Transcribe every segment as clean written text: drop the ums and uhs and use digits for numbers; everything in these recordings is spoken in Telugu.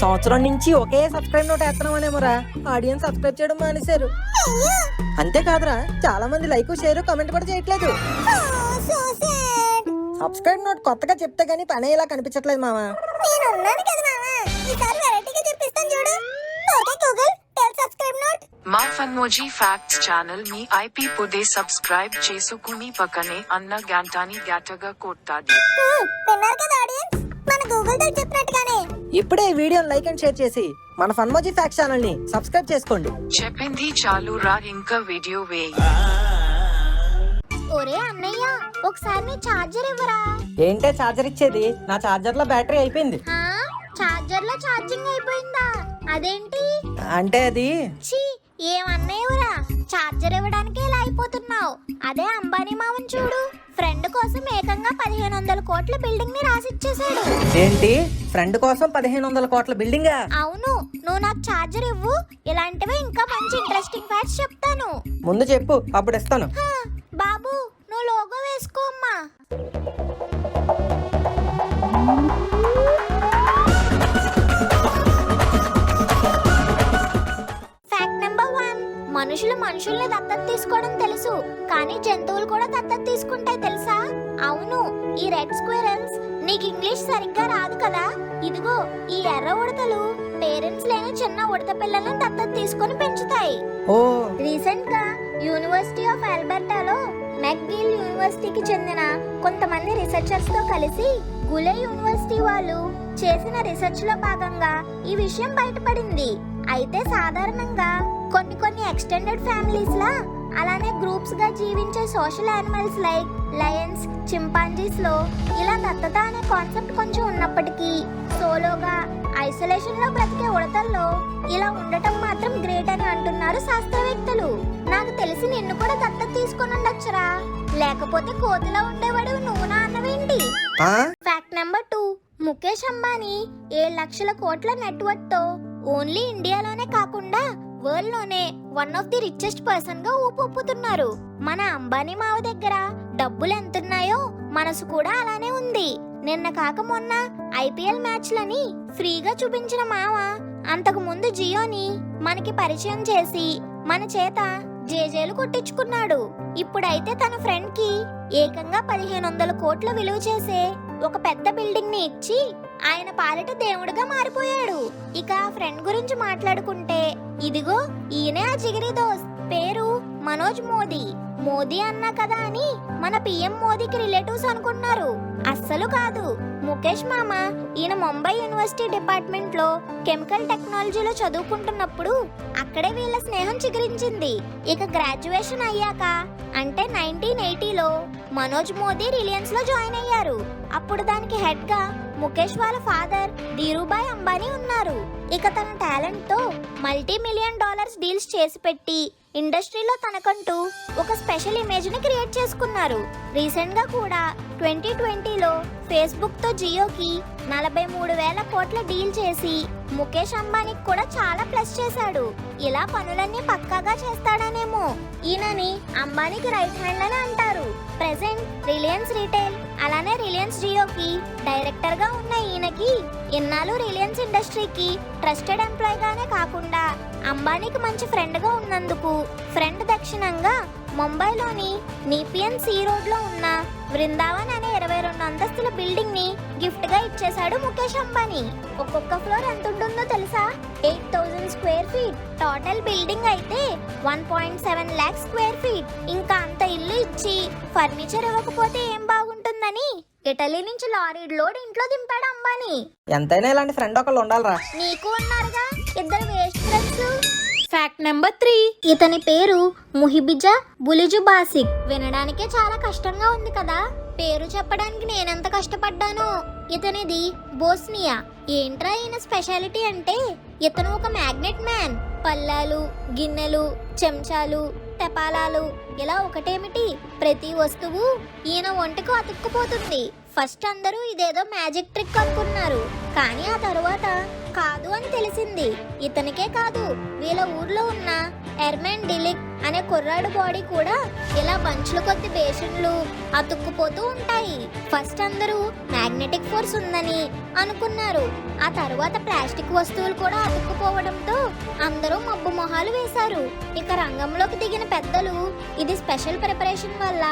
సంవత్సరం నుంచి ఒకే సబ్స్క్రైబ్ నోట్ వేస్తున్నామనేమోరా ఆడియన్స్ సబ్స్క్రైబ్ చేయడం మానేశారు. అంతేకాదురా చాలా మంది లైక్ షేర్ కామెంట్ కూడా చేయట్లేదు. సబ్స్క్రైబ్ నోట్ కొత్తగా చెప్తే గానీ పని ఇలా కనిపించట్లేదు మామా. మా ఫన్మోజీ ఫ్యాక్ట్స్ ఛానల్ మీ ఐపీ పుదే సబ్స్క్రైబ్ చేసుకుని పక్కనే అన్న గంటని గంటగా కొట్టాలి. ఇప్పుడే ఈ వీడియోని లైక్ అండ్ షేర్ చేసి మన ఫన్మోజీ ఫ్యాక్ట్స్ ఛానల్ ని సబ్స్క్రైబ్ చేసుకోండి. చెప్పింది చాలు రా, ఇంకా వీడియో వేయి. ఒరే అన్నయ్య, ఒకసారి నీ ఛార్జర్ ఇవ్వరా. ఏంటే ఛార్జర్ ఇచ్చేది? నా ఛార్జర్ లో బ్యాటరీ అయిపోయింది. ఛార్జర్ లో ఛార్జింగ్ అయిపోయిందా? అదేంటి అంటే అది ఛీ, ఏమన్నావురా? ఛార్జర్ ఇవ్వడానికి ఇలా అయిపోతున్నావు. అదే అంబానీ మామని చూడు, ఫ్రెండ్ కోసం ఏకంగా 1500 కోట్ల బిల్డింగ్ ని రాసిచ్చేసాడు. ఏంటి ఫ్రెండ్ కోసం 1500 కోట్ల బిల్డింగ్? అవును, నువ్వు నాకు ఛార్జర్ ఇవ్వు, ఇలాంటివి ఇంకా మంచి ఇంట్రెస్టింగ్ ఫ్యాక్ట్స్ చెప్తాను. ముందు చెప్పు, అప్పుడు ఇస్తాను. బాబు నువ్వు లోగో వేసుకో అమ్మా. ఫ్యాక్ట్ నెంబర్ 1, మనుషులు మనుషుల్ని దత్తత తీసుకోవడం తెలుసు, కానీ జంతువులు కూడా దత్తత తీసుకుంటాయి తెలుసా? అవును, ఈ రెడ్ స్క్విరల్స్, నీకు ఇంగ్లీష్ సరిగ్గా రాదు కదా, ఇదిగో ఈ ఎర్ర ఉడతలు పేరెంట్స్ లేని చిన్న ఉడత పిల్లలను దత్తత తీసుకొని పెంచుతాయి. ఓ రీసెంట్ గా యూనివర్సిటీ ఆఫ్ ఆల్బర్టాలో మెక్గిల్ యూనివర్సిటీకి చెందిన కొంతమంది రీసెర్చర్స్ తో కలిసి గులే యూనివర్సిటీ వాళ్ళు చేసిన రీసెర్చ్ లో భాగంగా ఈ విషయం బయటపడింది. అయితే సాధారణంగా కొన్ని ఎక్స్టెండెడ్ ఫ్యామిలీస్ లా, అలానే గ్రూప్స్ గా జీవించే social animals like Lions, chimpanzees లో ఇలా దత్తత అనే కాన్సెప్ట్ కొంచెం ఉన్నప్పటికీ సోలోగా ఐసోలేషన్ లో బ్రతికే ఉడతల్లో ఇలా ఉండటం మాత్రం గ్రేట్ అని అంటున్నారు శాస్త్రవేత్తలు. నాకు తెలిసి నిన్ను కూడా దత్తత తీసుకొని ఉండొచ్చురా, లేకపోతే కోతిలా ఉండేవాడు నువ్వు నా అన్నవేంటి? ఫ్యాక్ట్ నెంబర్ 2, ముఖేష్ అంబానీ 7 లక్షల కోట్ల నెట్వర్క్ తో ఓన్లీ ఇండియాలోనే కాకుండా వరల్డ్ లోనే one of the richest person గా ఊపుతున్నారు. మన అంబానీ మావ దగ్గర డబ్బులు ఎంతున్నాయో మనసు కూడా అలానే ఉంది. నిన్న కాక మొన్న ఐపీఎల్ మ్యాచ్లని ఫ్రీగా చూపించిన మావ అంతకు ముందు జియోని మనకి పరిచయం చేసి మన చేత జేజేలు కొట్టించుకున్నాడు. ఇప్పుడైతే తన ఫ్రెండ్ కి ఏకంగా 1500 కోట్ల విలువ చేసే ఒక పెద్ద బిల్డింగ్ ని ఇచ్చి ఆయన పాలిట దేవుడిగా మారిపోయాడు. ఇక ఆ ఫ్రెండ్ గురించి మాట్లాడుకుంటే ఇదిగో ఈయనే ఆ జిగిరి దోస్త్, పేరు మనోజ్ మోదీ. మోదీ అన్నా కదా అని మన పిఎం మోదీకి రిలేటివ్స్ అనుకున్నారు, అస్సలు కాదు. ముఖేష్ మామ ఈయన ముంబై యూనివర్సిటీ డిపార్ట్మెంట్ లో కెమికల్ టెక్నాలజీలో చదువుకుంటున్నప్పుడు అక్కడే వీళ్ళ స్నేహం చిగురించింది. ఇక గ్రాడ్యుయేషన్ అయ్యాక అంటే 1980లో మనోజ్ మోదీ రిలయన్స్ లో జాయిన్ అయ్యారు. అప్పుడు దానికి హెడ్ గా ముఖేష్ వాళ్ళ ఫాదర్ ధీరుభాయ్ అంబానీ ఉన్నారు. ఇక తన టాలెంట్ తో $multi-million డీల్స్ చేసి పెట్టి ఇండస్ట్రీలో తనకంటూ ఒక స్పెషల్ ఇమేజ్ ని క్రియేట్ చేసుకున్నారు. రీసెంట్ గా కూడా 2020లో ఫేస్బుక్ తో జియోకి 43,000 కోట్ల డీల్ చేసి ముఖేష్ అంబానీకి కూడా చాలా ప్లస్ చేశాడు. ఇలా పనులన్నీ పక్కాగా చేస్తాడనేమో. ఈయనని అంబానీకి రైట్ హ్యాండ్ అని అంటారు. ప్రెసెంట్ రిలయన్స్ రీటైల్ అలానే రిలయన్స్ జియోకి డైరెక్టర్ గా ఉన్న ఈయనకి ఇన్నాళ్ళు రిలయన్స్ ఇండస్ట్రీకి ట్రస్టెడ్ ఎంప్లాయ్ గానే కాకుండా అంబానీకి మంచి ఫ్రెండ్ గా ఉన్నందుకు ఫ్రెండ్ దక్షిణంగా ముంబైలోని నీపియన్ సీ రోడ్ లో ఉన్న బృందావన్ అనే 22 అంతస్తుల బిల్డింగ్ ని గిఫ్ట్ గా ఇచ్చేశాడు ముఖేష్ అంబానీ. ఒక్కొక్క ఫ్లోర్ ఎంత ఉంటుందో తెలుసా? 8000 స్క్వేర్ ఫీట్. టోటల్ బిల్డింగ్ అయితే 1.7 లాక్ స్క్వేర్ ఫీట్. ఇంకా అంత ఇల్లు ఇచ్చి ఫర్నిచర్ ఇవ్వకపోతే ఏం బాగుంటుందని ఇటలీ నుంచి లారీ లోడ్ ఇంట్లో దింపాడు అంబానీ. ఎంతైనా ఇలాంటి ఫ్రెండ్ ఒకళ్ళు ఉండాలరా. నీకు ఉన్నారుగా ఇద్దరు వేస్ట్ ఫ్రెండ్స్. ఫ్యాక్ట్ నెంబర్ 3, ఇతని పేరు ముహిబిజా బులిజు బాసిక్. వినడానికే చాలా కష్టంగా ఉంది కదా, పేరు చెప్పడానికి నేనెంత కష్టపడ్డానో. ఇతనిది బోస్నియా. ఏంట్రా ఈయన స్పెషాలిటీ అంటే ఇతను ఒక మ్యాగ్నెట్ మ్యాన్. పల్లాలు, గిన్నెలు, చెంచాలు, తెపాలాలు ఇలా ఒకటేమిటి ప్రతి వస్తువు ఈయన ఒంటికి అతుక్కుపోతుంది. ఫస్ట్ అందరూ ఇదేదో మ్యాజిక్ ట్రిక్ అనుకున్నారు, కానీ ఆ తరువాత కాదు అని తెలిసింది. ఇతనికే కాదు, వీళ్ళ ఊర్లో ఉన్న ఎర్మెన్ డిలిక్ అనే కుర్రాడు బాడీ కూడా ఇలా బంచుల కొద్ది బేషన్లు అతుక్కుపోతూ ఉంటాయి. ఫస్ట్ అందరూ మ్యాగ్నెటిక్ ఫోర్స్ ఉందని అనుకున్నారు. ఆ తర్వాత ప్లాస్టిక్ వస్తువులు కూడా అతుక్కుపోవడంతో అందరూ మబ్బు మొహాలు వేశారు. ఇక రంగంలోకి దిగిన పెద్దలు ఇది స్పెషల్ ప్రిపరేషన్ వల్ల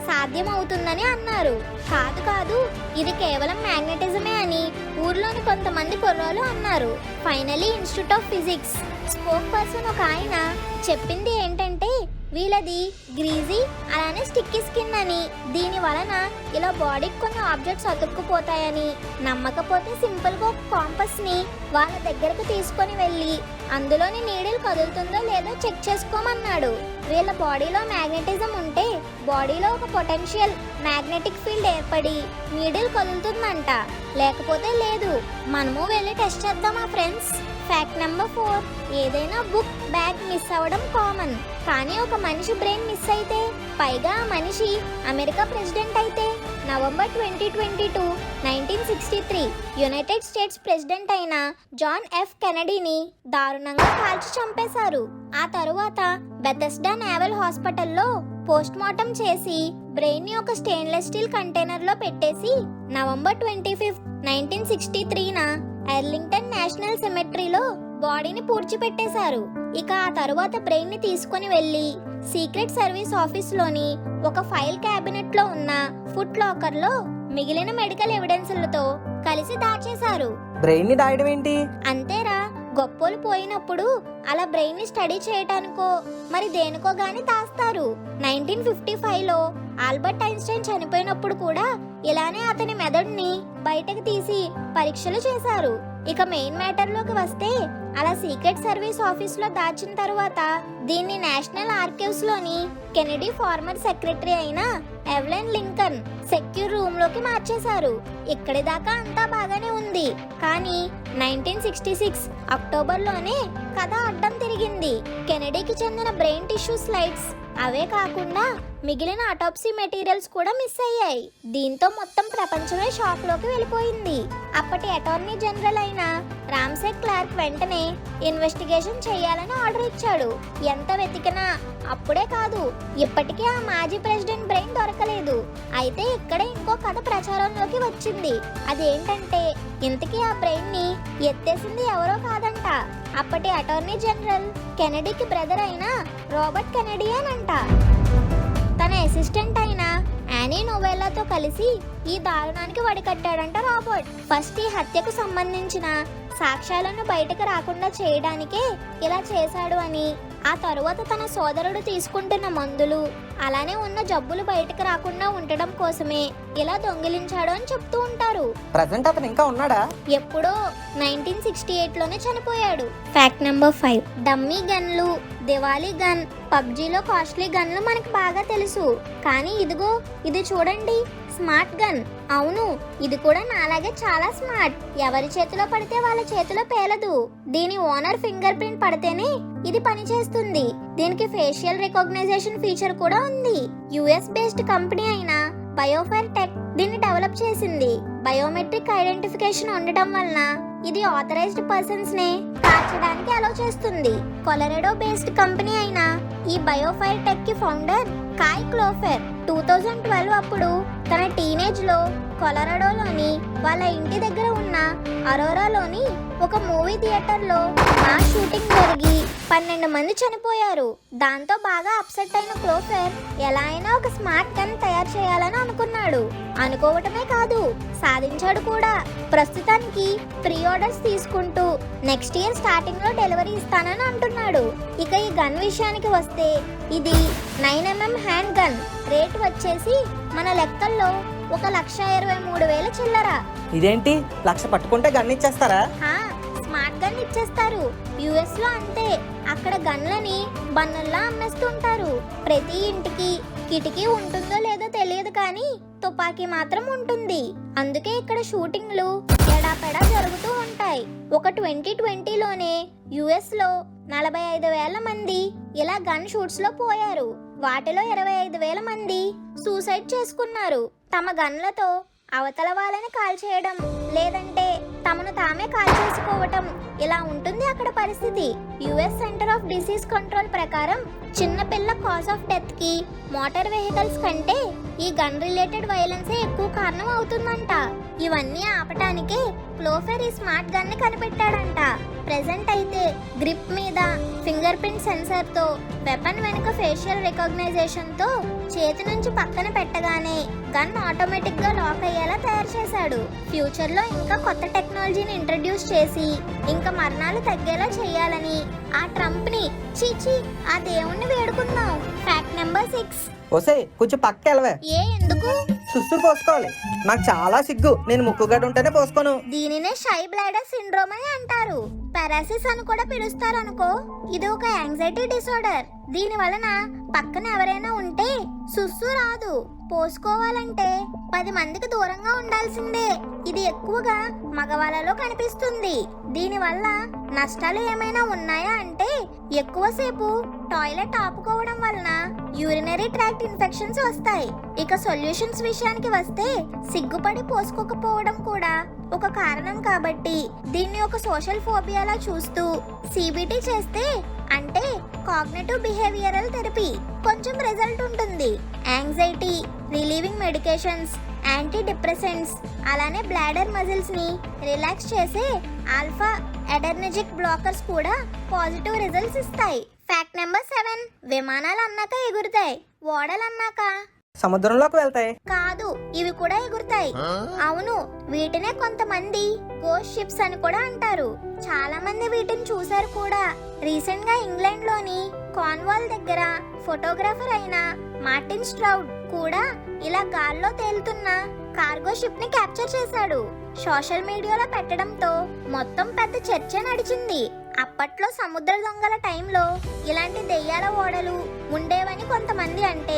సాధ్యం అవుతుందని అన్నారు. కాదు ఇది కేవలం మ్యాగ్నెటిజమే అని ఊర్లోని కొంతమంది కుర్రాలు అన్నారు. Finally institute of physics spoke person ఒక ఆయన చెప్పింది ఏంటంటే వీళ్ళది గ్రీజీ అలానే స్టిక్కీ స్కిన్ అని, దీని వలన ఇలా బాడీకి కొన్ని ఆబ్జెక్ట్స్ అతుక్కుపోతాయని, నమ్మకపోతే సింపుల్ గా ఒక కాంపస్ ని వాళ్ళ దగ్గరకు తీసుకొని వెళ్ళి అందులోని నీడిల్ కదులుతుందో లేదో చెక్ చేసుకోమన్నాడు. వీళ్ళ బాడీలో మ్యాగ్నెటిజం ఉంటే బాడీలో ఒక పొటెన్షియల్ మ్యాగ్నెటిక్ ఫీల్డ్ ఏర్పడి నీడిల్ కదులుతుందంట, లేకపోతే లేదు. మనము వెళ్ళి టెస్ట్ చేద్దామా ఫ్రెండ్స్? ఫ్యాక్ట్ నెంబర్ 4, ఏదైనా బుక్ బ్యాగ్ మిస్ అవ్వడం కామన్, కానీ ఒక మనిషి బ్రెయిన్ మిస్ అయితే, పైగా ఆ మనిషి అమెరికా ప్రెసిడెంట్ అయితే, నవంబర్ 2022 1963 యునైటెడ్ స్టేట్స్ ప్రెసిడెంట్ అయిన జాన్ ఎఫ్ కెనడీని దారుణంగా కాల్చి చంపేశారు. ఆ తరువాత బెథెస్డా నేవల్ హాస్పిటల్లో పోస్ట్ మార్టం చేసి బ్రెయిన్ ని ఒక స్టెయిన్లెస్ స్టీల్ కంటైనర్ లో పెట్టేసి నవంబర్ 25 1963న ఎర్లింగ్టన్ నేషనల్ సెమెట్రీలో బాడీని పూడ్చిపెట్టేశారు. ఇక ఆ తరువాత బ్రెయిన్ ని తీసుకుని వెళ్లి సీక్రెట్ సర్వీస్ ఆఫీస్ లోని ఒక ఫైల్ క్యాబినెట్ లో ఉన్న ఫుట్ లాకర్ లో మిగిలిన మెడికల్ ఎవిడెన్స్లతో కలిసి దాచేశారు. బ్రెయిన్ ని దాయడం ఏంటి? అంతేరా, గొప్పోలు పోయినప్పుడు అలా బ్రెయిన్ ని స్టడీ చేయటానికో మరి దేనికో గాని దాస్తారు. 1955లో ఆల్బర్ట్ ఐన్స్టైన్ చనిపోయినప్పుడు కూడా ఇలానే అతని మెదడుని బయటకు తీసి పరీక్షలు చేశారు. ఇక మెయిన్ మ్యాటర్ లోకి వస్తే, అలా సీక్రెట్ సర్వీస్ ఆఫీస్ లో దాచిన తర్వాత దీన్ని నేషనల్ ఆర్కైవ్స్ లోని కెనడీ ఫార్మర్ సెక్రటరీ అయిన ఎవెలిన్ లింకన్ సెక్యూర్ రూమ్ లోకి మార్చేశారు. ఇక్కడి దాకా అంతా బాగానే ఉంది, కానీ 1966 అక్టోబర్ లోనే కథ అడ్డం తిరిగింది. కెనడీకి చెందిన బ్రెయిన్ టిష్యూ స్లైడ్స్, అవే కాకుండా మిగిలిన అటాప్సీ మెటీరియల్స్ కూడా మిస్ అయ్యాయి. దీంతో మొత్తం ప్రపంచమే షాక్ లోకి వెళ్ళిపోయింది. అప్పటి అటార్నీ జనరల్ అయిన రామ్సే క్లార్క్ వెంటనే ఇన్వెస్టిగేషన్ చేయాలని ఆర్డర్ ఇచ్చాడు. ఎంత వెతికినా అప్పుడే కాదు, ఇప్పటికీ ఆ మాజీ ప్రెసిడెంట్ బ్రెయిన్ దొరకలేదు. అయితే ఇక్కడే ఇంకో కథ ప్రచారంలోకి వచ్చింది. అదేంటంటే, ఇంతకీ ఆ బ్రెయిన్ ని ఎత్తేసింది ఎవరో కాదంట, అప్పటి అటార్నీ జనరల్ కెనడీకి బ్రదర్ అయిన రాబర్ట్ కెనడీ అనంట. తన అసిస్టెంట్ అయిన యానీ నోవెల్లాతో కలిసి ఈ దారుణానికి వడికట్టాడంట రాబర్ట్. ఫస్ట్ ఈ హత్యకు సంబంధించిన సాక్ష్యాలను బయటకు రాకుండా చేయడానికే ఇలా చేశాడు అని, ఆ తరువాత తన సోదరుడు తీసుకుంటున్న మందులు అలానే ఉన్న జబ్బులు బయటకు రాకుండా ఉండడం కోసమే ఇలా దొంగిలించాడు అని చెప్తూ ఉంటారు. ప్రెజెంట్ అతను ఇంకా ఉన్నాడా? ఎప్పుడో 1968లోనే చనిపోయాడు. ఫ్యాక్ట్ నెంబర్ 5, డమ్మీ గన్లు, దివాళీ గన్, పబ్జీలో కాస్ట్లీ గన్లు మనకు బాగా తెలుసు. కానీ ఇదిగో ఇది చూడండి, స్మార్ట్ గన్. అవును, ఇది కూడా నాలాగే చాలా స్మార్ట్. ఎవరి చేతిలో పడితే వాళ్ళ చేతిలో పేలదు. దీని ఓనర్ ఫింగర్ ప్రింట్ పడితేనే ఇది పనిచేస్తుంది. దీనికి ఫేషియల్ రికగ్నైజేషన్ ఫీచర్ కూడా ఉంది. యుఎస్ బేస్డ్ కంపెనీ అయిన బయోఫైర్ టెక్ దీన్ని డెవలప్ చేసింది. బయోమెట్రిక్ ఐడెంటిఫికేషన్ ఉండటం వలన ఇది ఆథరైజ్డ్ పర్సన్స్ నే కాల్చడానికి అలౌ చేస్తుంది. కొలరెడో బేస్డ్ కంపెనీ అయిన ఈ బయోఫైర్ టెక్ కి ఫౌండర్ కాయ్ క్లోఫెర్ 2012 అప్పుడు తన టీనేజ్ లో కొలరెడోలోని వాళ్ళ ఇంటి దగ్గర ఉన్న అరోరాలోని ఒక మూవీ థియేటర్ లో మాస్ షూటింగ్ జరిగి 12 మంది చనిపోయారు. దాంతో బాగా అప్సెట్ అయిన క్లోఫెర్ ఎలా అయినా ఒక స్మార్ట్ గన్ తయారు చేయాలని అనుకున్నాడు. అనుకోవటమే కాదు, సాధించాడు కూడా. ప్రస్తుతానికి ప్రీ ఆర్డర్స్ తీసుకుంటూ నెక్స్ట్ ఇయర్ స్టార్టింగ్ లో డెలివరీ ఇస్తానని అంటున్నాడు. ఇక ఈ గన్ విషయానికి వస్తే, ఇది 9mm హ్యాండ్ గన్. రేట్ వచ్చేసి మన లెక్కల్లో 1,23,000 చిల్లర. ఇదేంటి, 1,00,000 పట్టుకుంటే గన్ ఇచ్చేస్తారా? స్మార్ట్ గన్ ఇచ్చేస్తారు. యుఎస్ లో అంతే, అక్కడ గన్లని బన్నుల్లా అమ్మేస్తుంటారు. ప్రతి ఇంటికి కిటికీ ఉంటుందో లేదో తెలియదు, కానీ తుపాకీ మాత్రం ఉంటుంది. అందుకే ఇక్కడ షూటింగ్లు ఎడాపెడా జరుగుతూ ఉంటాయి. ఒక 2020లోనే యుఎస్ లో 45,000 మంది ఇలా గన్ షూట్స్ లో పోయారు. వాటిలో 25,000 మంది సూసైడ్ చేసుకున్నారు. తమ గన్లతో అవతల వాళ్ళని కాల్చేయడం లేదంటే తమను తామే కాల్చేసుకోవటం, ఇలా ఉంటుంది అక్కడ పరిస్థితి. US centre of disease control ప్రకారం చిన్నపిల్ల కాజ్ ఆఫ్ డెత్ కి మోటార్ వెహికల్స్ కంటే ఈ గన్ రిలేటెడ్ వైలెన్సే ఎక్కువ కారణం అవుతుందంట. ఇవన్నీ ఆపటానికే క్లోఫెర్ ఈ స్మార్ట్ గన్ ని కనిపెట్టాడంట. ప్రెజెంట్ అయితే గ్రిప్ మీద ఫింగర్ ప్రింట్ సెన్సర్ తో, వెపన్ వెనుక ఫేషియల్ రికగ్నైజేషన్ తో చేతి నుంచి పక్కన పెట్టగానే గన్ ఆటోమేటిక్ గా లాక్ అయ్యేలా తయారు చేశాడు. ఫ్యూచర్ లో ఇంకా కొత్త టెక్నాలజీని ఇంట్రడ్యూస్ చేసి ఇంకా మరణాలు తగ్గేలా చేయాలని ఆ ట్రంప్ ని చీచి ఆ దేవుణ్ణి వేడుకుందాం. Fact number 6. ఓసే కొంచెం పక్క వెళ్ళవే. ఎందుకు? సుస్సు పోసుకోవాలి. నాకు చాలా సిగ్గు, నేను ముక్కుగడ్డ ఉంటేనే పోసుకోను. దీనినే షై బ్లాడర్ సిండ్రోమ్ అని అంటారు. పారాసిస్ అని కూడా పిలుస్తారు అనుకో. ఇది ఒక యాంగ్జైటీ డిసార్డర్. దీని వలన పక్కన ఎవరైనా ఉంటే సుస్సు రాదు. పోసుకోవాలంటే 10 మందికి దూరంగా ఉండాల్సిందే. ఇది ఎక్కువగా మగవాళ్ళలో కనిపిస్తుంది. దీని వల్ల నష్టాలు ఏమైనా ఉన్నాయా అంటే ఎక్కువసేపు టాయిలెట్ ఆపుకోవడం వలన యూరినరీ ట్రాక్ట్ ఇన్ఫెక్షన్స్ వస్తాయి. ఇక సొల్యూషన్స్ విషయానికి వస్తే సిగ్గుపడి పోసుకోకపోవడం కూడా ఒక కారణం. కాబట్టి దీన్ని ఒక సోషల్ ఫోబియాలా చూస్తూ సిబిటి చేస్తే, అంటే కాగ్నిటివ్ బిహేవియరల్ థెరపీ, కొంచెం రిజల్ట్ ఉంటుంది. Anxiety relieving medications, anti depressants, అలానే బ్లాడర్ మజిల్స్ ని రిలాక్స్ చేసే ఆల్ఫా అడర్నెజిక్ బ్లాకర్స్ కూడా పాజిటివ్ రిజల్ట్స్ ఇస్తాయి. Fact number 7. విమానాలు అన్నాక ఎగురుతాయి, ఓడలు అన్నాక సముద్రంలోకి వెళ్తాయి. కాదు, ఇవి కూడా ఎగురుతాయి. అవును, వీటినే కొంతమంది గోస్ట్ షిప్స్ అని కూడా అంటారు. చాలా మంది వీటిని చూశారు కూడా. రీసెంట్ గా ఇంగ్లాండ్ లోని కార్న్వాల్ దగ్గర ఫోటోగ్రాఫర్ అయిన మార్టిన్ స్ట్రౌడ్ కూడా ఇలా గాల్లో తేలుతున్న కార్గో షిప్ ని క్యాప్చర్ చేశాడు. సోషల్ మీడియాలో పెట్టడంతో మొత్తం పెద్ద చర్చ నడిచింది. అప్పట్లో సముద్ర దొంగల టైంలో ఇలాంటి దెయ్యాల ఓడలు ఉండేవని కొంతమంది అంటే,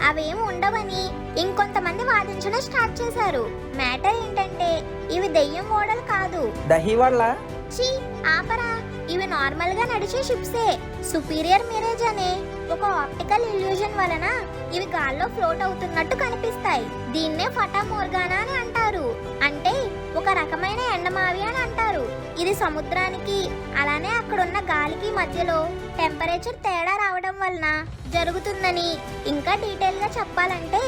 అవేమి ఉండవని ఇంకొంతమంది వాదించడం స్టార్ట్ చేశారు. మ్యాటర్ ఏంటంటే ఇవి దెయ్యం ఓడలు కాదు. దహీ వాళ్ళ ఛీ, ఆపరా, ఇవి నార్మల్ గా నడిచే షిప్సే. సుపీరియర్ మిరేజ్ అనే ఒక ఆప్టికల్ ఇల్యూజన్ వలన ఇవి గాల్లో ఫ్లోట్ అవుతున్నట్టు కనిపిస్తాయి. దీన్నే ఫటా మోర్గానా అని అంటారు. అంటే ఒక రకమైన ఎండమావి అని అంటారు. ఇది సముద్రానికి అలానే అక్కడున్న గాలికి మధ్యలో టెంపరేచర్ తేడా రావడం వలన జరుగుతుందని. ఇంకా డీటెయిల్ గా చెప్పాలంటే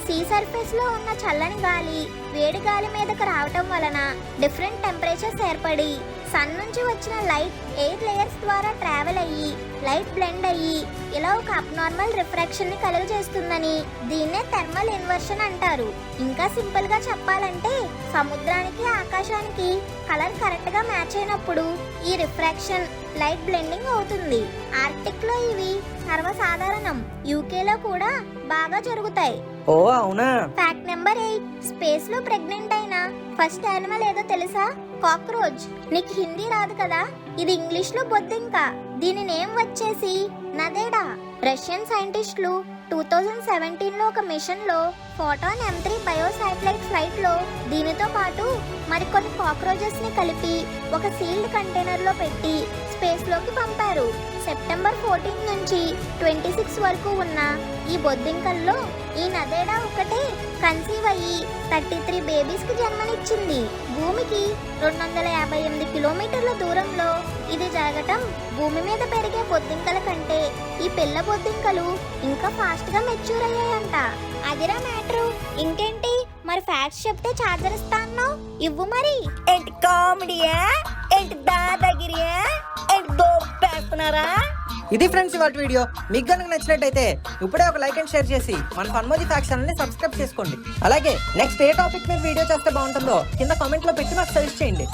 సీ సర్ఫేస్ లో ఉన్న చల్లని గాలి వేడి గాలి మీదకు రావటం వలన డిఫరెంట్ టెంపరేచర్స్ ఏర్పడి సన్ నుంచి వచ్చిన లైట్ ఎయిర్ లేయర్స్ ద్వారా ట్రావెల్ అయ్యి లైట్ బ్లెండ్ అయ్యి ఇలా ఒక అబ్నార్మల్ రిఫ్రాక్షన్ ని కలుగజేస్తుందని. దీన్నే థర్మల్ ఇన్వర్షన్ అంటారు. ఇంకా సింపుల్ గా చెప్పాలంటే సముద్రానికి ఆకాశానికి కలర్ కరెక్ట్ గా మ్యాచ్ అయినప్పుడు ఈ రిఫ్రాక్షన్ లైట్ బ్లెండింగ్ అవుతుంది. ఆర్టిక్ లో ఇవి సర్వసాధారణం. యూకే లో కూడా బాగా జరుగుతాయి. ఓ అవునా. Fact number 8. స్పేస్ లో ప్రెగ్నెంట్ అయిన ఫస్ట్ యానిమల్ ఏదో తెలుసా? కాక్రోచ్. నీకు హిందీ రాదు కదా, ఇది ఇంగ్లీష్ లో బొద్దింక. దీని నేమ్ వచ్చేసి నదేడా. రష్యన్ సైంటిస్టులు 2017 లో ఒక మిషన్ లో photon M3 bio satellite flight లో దీనితో పాటు మరికొన్ని కాక్రోచెస్ ని కలిపి ఒక సీల్డ్ కంటైనర్ లో పెట్టి స్పేస్ లోకి పంపారు. సెప్టెంబర్ 14 నుంచి 26 వరకు ఉన్న ఈ బొద్దింకల్లో ఈ నదేడా ఒకటే కన్సీవ్ అయ్యి 33 బేబీస్ కి జన్మనిచ్చింది. భూమికి 258 కిలోమీటర్ల దూరంలో ఇది జరగటం భూమి మీద పెరిగే బొద్దింకల కంటే ఈ పిల్ల బొద్దింకలు ఇంకా ఫాస్ట్ గా మెచ్యూర్ అయ్యాయంట. అదిరా మ్యాటర్. ఇంకేంటి మరి ఫ్యాక్ట్స్ చెప్తే ఛార్జర్ ఇస్తాను, ఇవ్వు మరి. ఏంటి కామెడీయా, ఏంటి దాదాగిరియా, ఏంటి దోపేస్తున్నారా? ఇది ఫ్రెండ్స్ ఇవాళ వీడియో. మీకు కనుక నచ్చినట్టయితే ఇప్పుడే ఒక లైక్ అండ్ షేర్ చేసి మన ఫన్మోజీ ఫ్యాక్ట్స్ ఛానల్ ని సబ్స్క్రైబ్ చేసుకోండి. అలాగే నెక్స్ట్ ఏ టాపిక్ మీద వీడియో చేస్తే బాగుంటుందో కింద కామెంట్ లో పెట్టి నాకు సజెస్ట్ చేయండి.